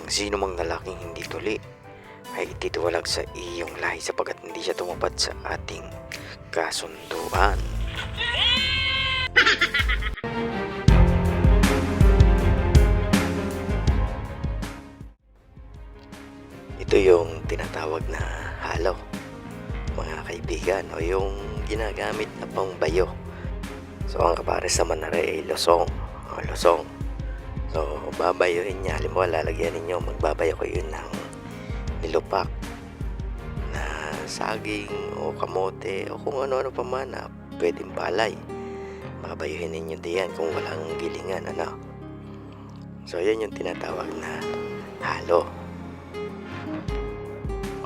Ang sino mang lalaking hindi tuli ay ititiwalag sa iyong lahi sapagkat hindi siya tumupad sa ating kasunduan. Ito yung tinatawag na halo, mga kaibigan, o yung ginagamit na pangbayo. So ang kapares naman na rin ay losong o losong. So babayuhin niya, halimbawa lalagyan ninyo, magbabayo kayo ng nilupak na saging o kamote o kung ano-ano pa man na pwedeng palay. Babayuhin ninyo diyan kung walang gilingan, ano. So yan yung tinatawag na halo.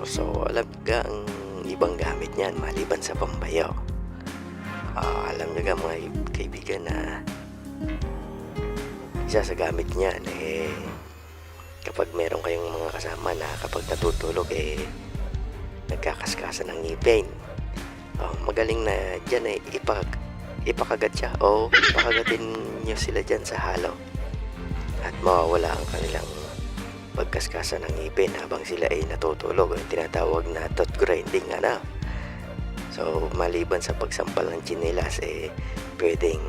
So alam ka ang ibang gamit niyan maliban sa pambayo. Alam nyo ka mga kaibigan na isa sa gamit niyan kapag meron kayong mga kasama na kapag natutulog nagkakaskasan ng ngipin, magaling na dyan ipakagat siya o pakagatin nyo sila dyan sa halo at mawawala ang kanilang pagkaskasan ng ngipin habang sila ay natutulog, yung tinatawag na tooth grinding, ano. So maliban sa pagsampal ng tsinelas pwedeng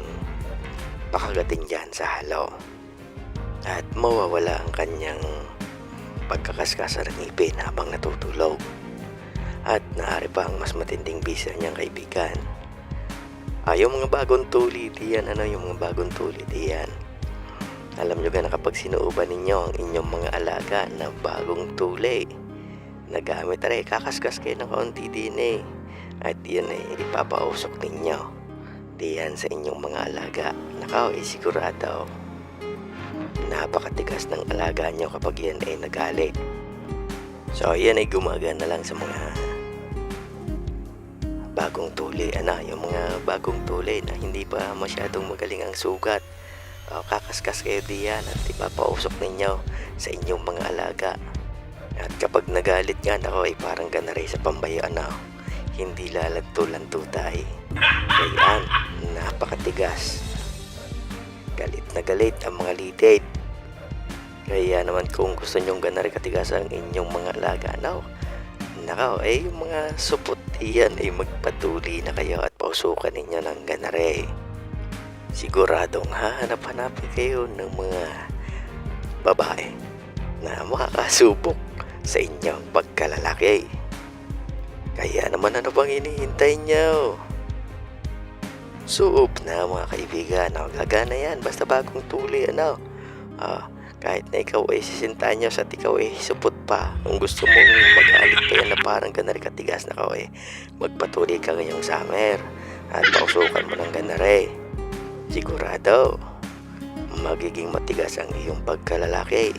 pakagatin dyan sa halo at mawawala ang kanyang pagkakaskasa ng ngipin habang natutulog. At maaari pa ang mas matinding bisa niyang kaibigan, yung mga bagong tuli diyan, yung mga bagong tuli diyan. Alam nyo ka na kapag sinuuban ninyo ang inyong mga alaga na bagong tuli na gamit kakaskas kayo ng kaunti din at yun ipapausok ninyo diyan sa inyong mga alaga. Nakaw, sigurado napakatigas ng alaga nyo kapag yan nagalit. So yan gumagana lang sa mga bagong tuli, yung mga bagong tuli na hindi pa masyadong magaling ang sugat. Kakaskas kayo diyan at ipapausok ninyo sa inyong mga alaga. At kapag nagalit nga, parang ganaray sa pambayo, hindi lalagto-lanto tayo. Kayaan, napakatigas. Galit na galit ang mga litid. Kaya naman kung gusto nyong ganaray katigas ang inyong mga alaga, yung mga supot diyan magpatuli na kayo at pausukan ninyo ng ganaray. Siguradong hahanap-hanapin kayo ng mga babae na makakasubok sa inyong pagkalalaki. Kaya naman ano bang hinihintay nyo? Suob na mga kaibigan, gagana yan basta bagong tuli, kahit na ikaw sisintahan nyo at ikaw supot pa, kung gusto mong mag-alit pa yan na parang ganari katigas na magpatuli ka ngayong summer at pausukan mo ng ganari. Sigurado magiging matigas ang iyong pagkalalaki.